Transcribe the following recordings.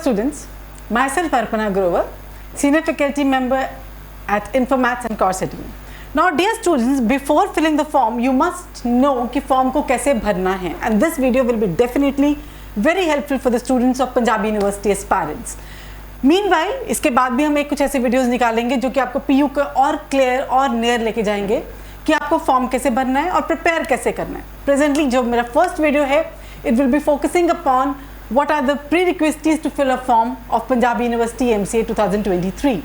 students, myself Arpana Grover, senior faculty member at Informatics and Core Setting. Now dear students, before filling the form, you must know कि form को कैसे भरना है, and this video will be definitely very helpful for the students of Punjab University aspirants. Meanwhile, इसके बाद भी हम एक कुछ ऐसे वीडियोस निकालेंगे जो कि आपको PU को और क्लियर और नियर लेके जाएंगे कि आपको फॉर्म कैसे भरना है और प्रिपेयर कैसे करना है. प्रेजेंटली जो मेरा फर्स्ट वीडियो है, it will be focusing upon what are the prerequisites to fill a form of Punjab University MCA 2023.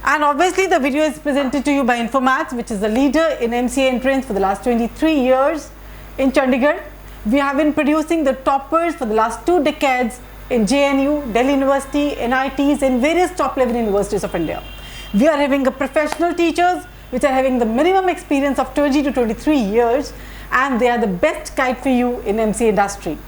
And obviously the video is presented to you by Informatics, which is the leader in MCA entrance for the last 23 years in Chandigarh. We have been producing the toppers for the last 2 decades in JNU, Delhi University, NITs and various top level universities of India. We are having a professional teachers which are having the minimum experience of 20 to 23 years, and they are the best guide for you in MCA industry.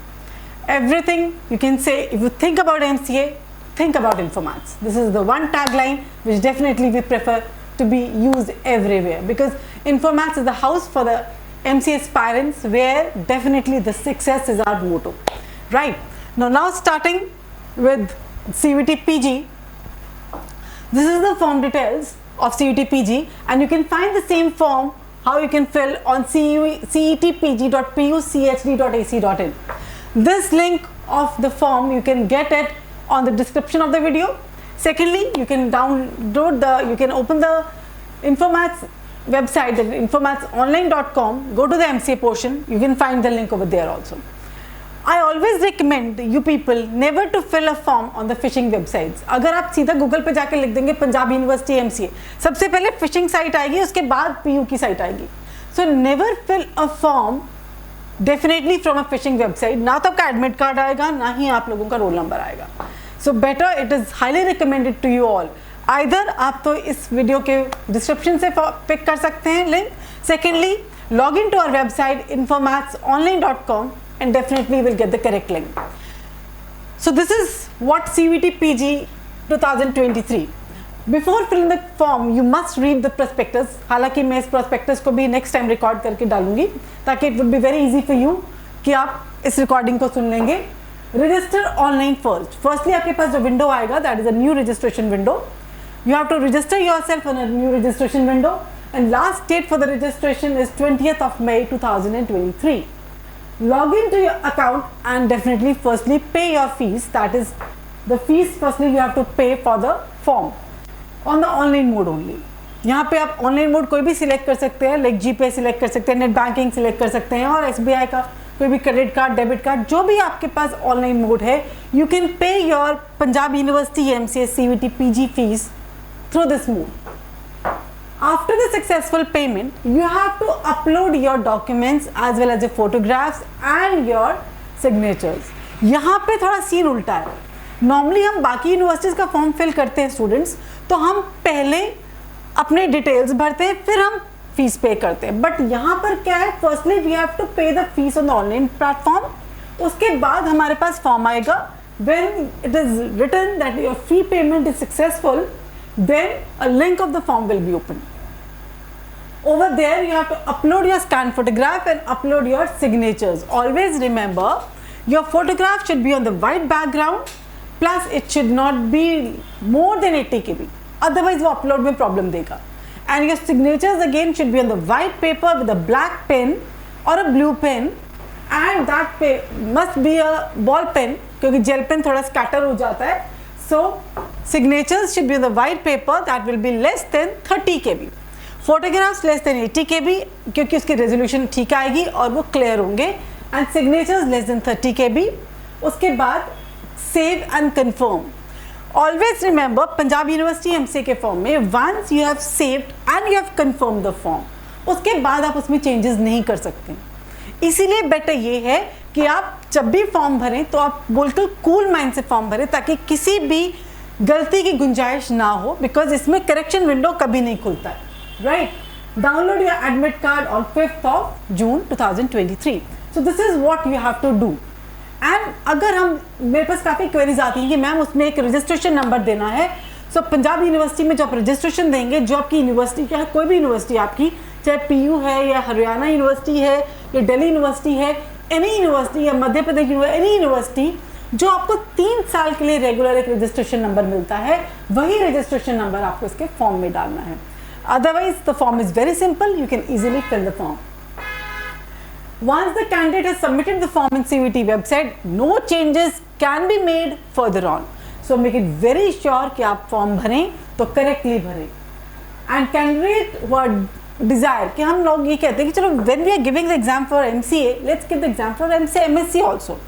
Everything you can say, if you think about MCA, think about Informatics. This is the one tagline which definitely we prefer to be used everywhere, because Informatics is the house for the MCA aspirants where definitely the success is our motto. Right. Now starting with CUET PG, this is the form details of CUET PG, and you can find the same form how you can fill on cetpg.puchd.ac.in. This link of the form you can get it on the description of the video. Secondly, you can you can open the Informatics website, that informaticsonline.com, go to the MCA portion, you can find the link over there also. I always recommend you people never to fill a form on the phishing websites. अगर आप सीधा Google पे जाके लिख देंगे Punjab university MCA, सबसे पहले phishing site आएगी, उसके बाद PU की साइट आएगी. So never fill a form definitely from a phishing website. ना तो आपका एडमिट कार्ड आएगा, ना ही आप लोगों का रोल नंबर आएगा. So better, it is highly recommended to you all. Either आप तो इस वीडियो के डिस्क्रिप्शन से पिक कर सकते हैं link. Secondly, log in to our website informaticsonline.com and definitely will get the correct link. So this is what CUET PG 2023. Before filling the form, you must read the prospectus. हालांकि मैं इस prospectus को भी next time record करके डालूंगी ताकि it would be very easy for you कि आप इस recording को सुन लेंगे. Register online first. Firstly, आपके पास जो window आएगा, that is a new registration window. You have to register yourself on a new registration window, and last date for the registration is 20th of May 2023. Log into your account and definitely firstly pay your fees. That is the fees firstly you have to pay for the form on the online mode only. यहाँ पे आप online mode कोई भी select कर सकते हैं, like जीपे select कर सकते हैं, नेट बैंकिंग सिलेक्ट कर सकते हैं, और SBI का कोई भी क्रेडिट कार्ड, डेबिट कार्ड, जो भी आपके पास ऑनलाइन मोड है, you can pay your Punjab university MCA CUET PG fees through this mode. After the successful payment, you have to upload your documents as well as your photographs and your signatures. यहाँ पे थोड़ा scene उल्टा है. Normally हम बाकी universities का form fill करते हैं स्टूडेंट्स, तो हम पहले अपने डिटेल्स भरते हैं, फिर हम फीस पे करते हैं. बट यहाँ पर क्या है, firstly we have to pay the fees on the online platform. उसके बाद हमारे पास फॉर्म आएगा. When it is written that your fee payment is successful, then a link of the form will be open. Over there you have to upload your scanned photograph and upload your signatures. Always remember, your photograph should be on the white background, plus it should not be more than 80 KB, otherwise वो upload में problem देगा. And your signatures again should be on the white paper with a black pen or a blue pen, and that must be a ball pen क्योंकि gel pen थोड़ा scatter हो जाता है. So signatures should be on the white paper that will be less than 30 KB. Photographs less than 80 KB क्योंकि उसकी resolution ठीक आएगी और वो clear होंगे. And signatures less than 30 KB. उसके बाद save and confirm. Always remember, Punjab University MCA के form में once you have saved and you have confirmed the form, उसके बाद आप उसमें changes नहीं कर सकते. इसीलिए बेटर ये है कि आप जब भी फॉर्म भरें तो आप बिल्कुल कूल माइंड से फॉर्म भरें ताकि किसी भी गलती की गुंजाइश ना हो, बिकॉज इसमें करेक्शन विंडो कभी नहीं खुलता है. Right. Download your admit card on 5th of June 2023. So this is what you have to do. And अगर हम मेरे पास काफ़ी क्वेरीज आती हैं कि मैम उसमें एक रजिस्ट्रेशन नंबर देना है. सो पंजाब यूनिवर्सिटी में जो आप रजिस्ट्रेशन देंगे, जो आपकी यूनिवर्सिटी क्या है, कोई भी यूनिवर्सिटी आपकी, चाहे PU है या हरियाणा यूनिवर्सिटी है या दिल्ली यूनिवर्सिटी है, एनी यूनिवर्सिटी या मध्य प्रदेश एनी यूनिवर्सिटी, जो आपको 3 साल के लिए रेगुलर एक रजिस्ट्रेशन नंबर मिलता है, वही रजिस्ट्रेशन नंबर आपको इसके फॉर्म में डालना है। Otherwise the form is very simple, you can easily fill the form. Once the candidate has submitted the form in CVT website, no changes can be made further on. So make it very sure कि आप form भरें तो correctly भरें। And candidate who desire कि हम लोग ये कहते हैं कि चलो when we are giving the exam for MCA, let's give the exam for MSc also.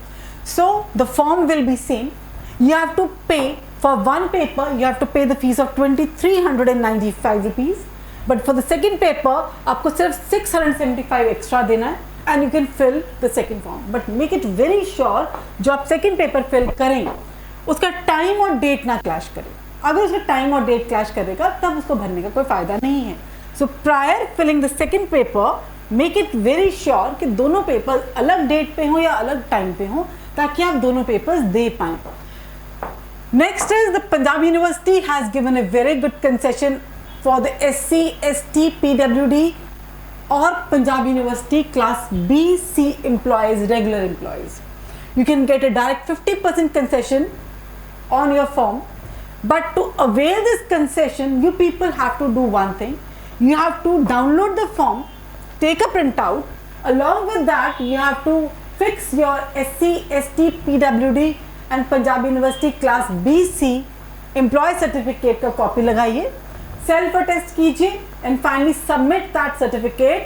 So the form will be same. You have to pay for one paper. You have to pay the fees of 2,395 rupees. But for the second paper, आपको सिर्फ 675 extra देना है। And you can fill the second form, but make it very sure जो आप second paper fill करें उसका time और date ना क्लैश करे। अगर उसका टाइम और डेट क्लैश करेगा तब उसको भरने का कोई फायदा नहीं है। So prior filing the second paper make it very sure कि दोनों पेपर अलग डेट पे हो या अलग टाइम पे हो, ताकि आप दोनों पेपर्स दे पाएं। Next is the Punjab university has given a very good concession for the SC, ST, PWD or Punjab University Class B, C employees, regular employees. You can get a direct 50% concession on your form, but to avail this concession, you people have to do one thing. You have to download the form, take a printout. Along with that, you have to fix your SC, ST, PWD and Punjab University Class B, C employee certificate का copy लगाइए, self attest कीजिए and finally submit that certificate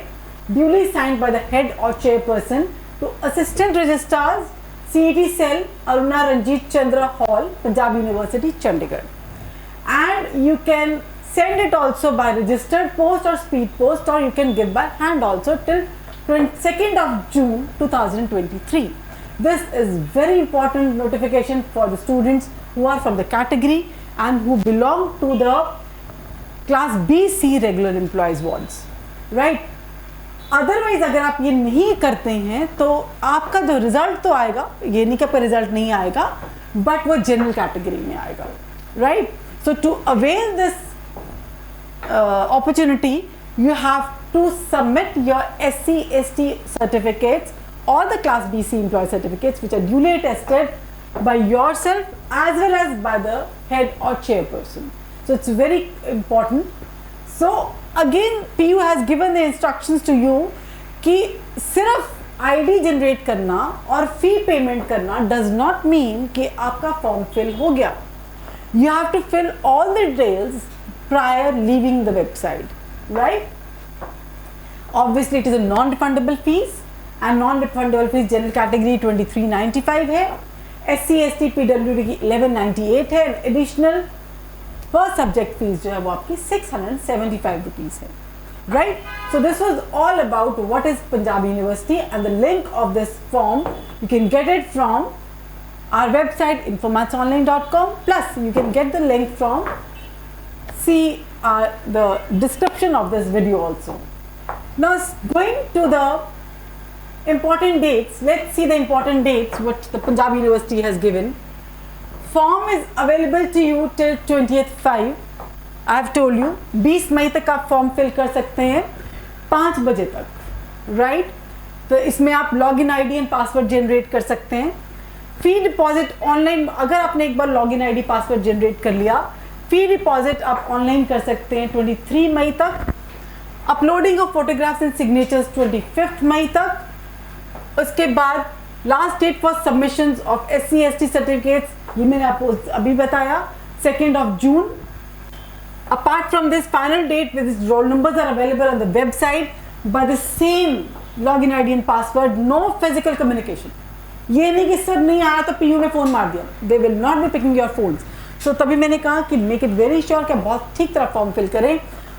duly signed by the head or chairperson to Assistant Registrars, CET Cell, Aruna Ranjit Chandra Hall, Punjab University, Chandigarh. And you can send it also by registered post or speed post, or you can give by hand also till 22nd of June 2023. This is very important notification for the students who are from the category and who belong to the Class B, C regular employees wards, right? Otherwise अगर आप ये नहीं करते हैं तो आपका जो result तो आएगा, ये नहीं कि आपका रिजल्ट नहीं आएगा, बट वो जनरल कैटेगरी में आएगा, right? So to avail this opportunity you have to submit your SC, ST certificates or the Class B, C employee certificates which are duly attested by yourself as well as by the head or chairperson. So it's very important. So again PU has given the instructions to you कि सिर्फ ID generate करना और fee payment करना does not mean कि आपका form fill हो गया. You have to fill all the details prior leaving the website, right? Obviously it is a non-refundable fees and non-refundable fees general category 2395 है, SC, ST, PWD की 1198 है, additional पर subject fees जो है वो आपकी 675 रुपीज है, right? So this was all about what is Punjab university and the link of this form you can get it from our website infomatsonline.com, plus you can get the link from the description of this video also. Now going to the important dates, let's see the important dates which the Punjab University has given. Form is available to you till 20th 5. I have told you 20 मई तक आप form fill कर सकते हैं 5 बजे तक, right? तो इसमें आप login ID and password generate कर सकते हैं। फी डिपॉजिट ऑनलाइन, अगर आपने एक बार लॉगिन आईडी पासवर्ड जनरेट कर लिया, फी डिपॉजिट आप ऑनलाइन कर सकते हैं 23 मई तक। Uploading of photographs and signatures 25 मई तक। उसके बाद last date for submissions of SC, ST certificates, ये मैंने आपको अभी बताया, 2nd of June. Apart from this, final date with its roll numbers are available on the website by the same login ID and password. No physical communication. ये नहीं कि sir नहीं आया तो PU ने फोन मार दिया, they will not be picking your phones. So तभी मैंने कहा कि make it very sure कि बहुत ठीक तरह फॉर्म फिल करें।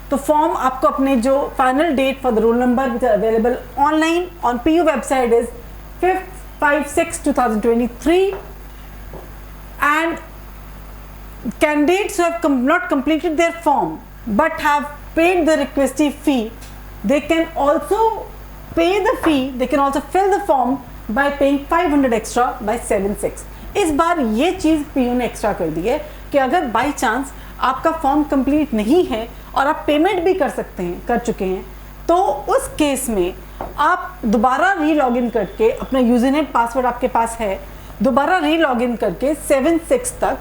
तो फॉर्म आपको अपने जो final date for the roll number which are available online on PU website is 5/5/6/2023, and candidates who have not completed their form but have paid the requested fee, they can also pay the fee, they can also fill the form by paying 500 extra by 7/6. इस बार ये चीज़ PU ने extra कर दी है कि अगर by chance आपका form complete नहीं है और आप पेमेंट भी कर सकते हैं, कर चुके हैं, तो उस केस में आप दोबारा री लॉगिन करके अपना यूजर नेम पासवर्ड आपके पास है दोबारा री लॉग इन करके 7/6 तक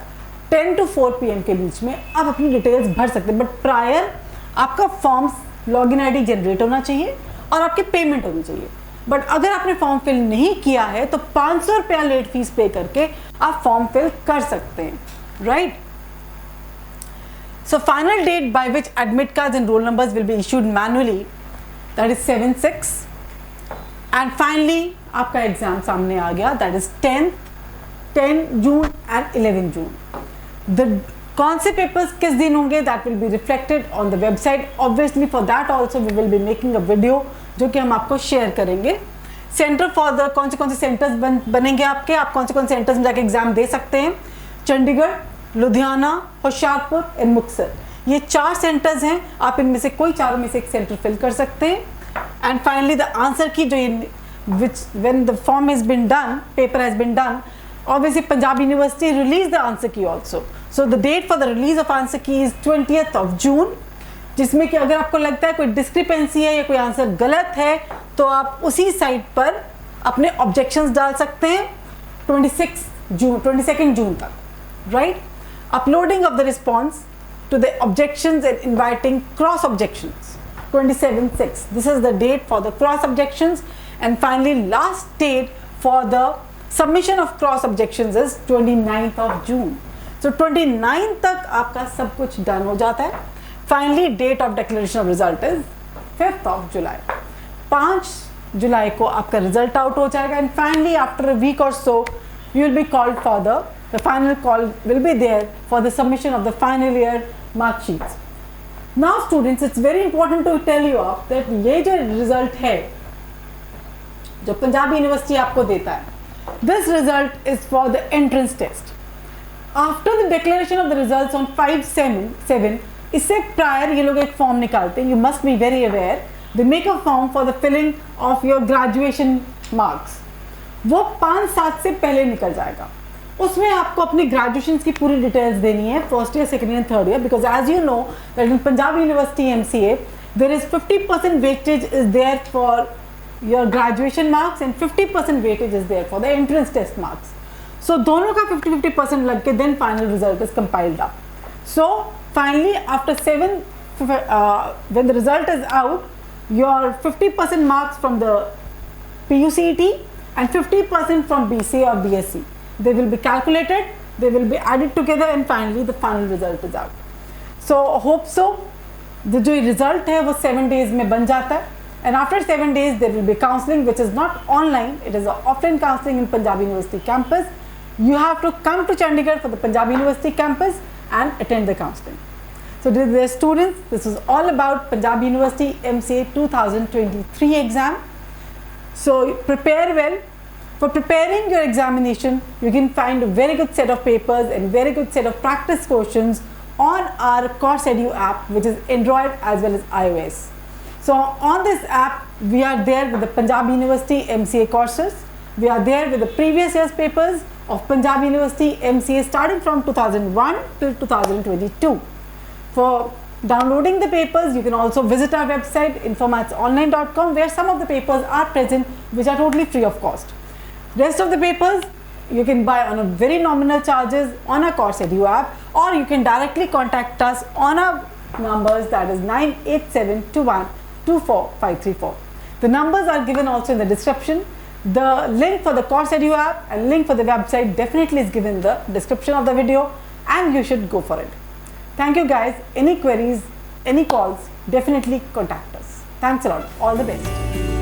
10 to 4 PM के बीच में आप अपनी डिटेल्स भर सकते हैं, बट प्रायर आपका फॉर्म्स लॉगिन आईडी जनरेट होना चाहिए और आपकी पेमेंट होनी चाहिए। बट अगर आपने फॉर्म फिल नहीं किया है तो 500 रुपया लेट फीस पे करके आप फॉर्म फिल कर सकते हैं, right. So final date by which admit cards and roll numbers will be issued manually, that is 7/6, and finally आपका एग्जाम सामने आ गया, that is 10 June and 11 June. कौन से पेपर्स किस दिन होंगे, that will be reflected on the website. Obviously for that also we will be making a video जो कि हम आपको शेयर करेंगे। सेंटर फॉर द कौन से सेंटर्स बनेंगे आपके, आप कौन से सेंटर्स में जाके एग्जाम दे सकते हैं, चंडीगढ़, लुधियाना, होशियारपुर एंड मुक्तसर, ये 4 सेंटर्स हैं। आप इनमें से कोई चारों में से एक सेंटर फिल कर सकते हैं। एंड फाइनली द आंसर की जो which when the form has been done, paper has been done, obviously Punjab University released the answer key also. So the date for the release of answer key is 20th of June, जिसमें कि अगर आपको लगता है कोई discrepancy है या कोई आंसर गलत है तो आप उसी साइट पर अपने ऑब्जेक्शंस डाल सकते हैं 22nd June तक, right. Uploading of the response to the objections and inviting cross objections 27/6. This is the date for the cross objections, and finally last date for the submission of cross objections is 29th of June. So 29th तक आपका सब कुछ done हो जाता है। Finally date of declaration of result is 5th of July. 5 जुलाई को आपका result out हो जाएगा, and finally after a week or so you will be called for the final call will be there for the submission of the final year mark sheets. Now students, it's very important to tell you up that ये जो result है जो Punjab university आपको देता है, this result is for the entrance test. After the declaration of the results on 5/7, इससे prior ये लोग एक फॉर्म निकालते हैं, you must be very aware, they make a form for the filling of your graduation marks. वो 5/7 से पहले निकल जाएगा। उसमें आपको अपनी ग्रेजुएशन की पूरी डिटेल्स देनी है, first year, second year, third year, because as you know that in Punjab university MCA there is 50% weightage is there for your graduation marks and 50% weightage is there for the entrance test marks. So दोनों का 50-50% लग के then final result is compiled up. So finally after 7 when the result is out, your 50% marks from the PUCET and 50% from BCA or BSc, they will be calculated, they will be added together, and finally the final result is out. So hope so the जो result है वो 7 days में बन जाता है, and after 7 days there will be counseling which is not online, it is a offline counseling in Punjab University campus. You have to come to Chandigarh for the Punjab University campus and attend the counseling. So dear students, this is all about Punjab University MCA 2023 exam. So prepare well. For preparing your examination, you can find a very good set of papers and very good set of practice questions on our CourseEdu app, which is Android as well as iOS. So on this app, we are there with the Punjab University MCA courses. We are there with the previous year's papers of Punjab University MCA starting from 2001 till 2022. For downloading the papers, you can also visit our website informatsonline.com, where some of the papers are present which are totally free of cost. Rest of the papers you can buy on a very nominal charges on our CourseEdu app, or you can directly contact us on our numbers, that is 9872124534. The numbers are given also in the description. The link for the CourseEdu app and link for the website definitely is given in the description of the video, and you should go for it. Thank you guys. Any queries, any calls, definitely contact us. Thanks a lot. All the best.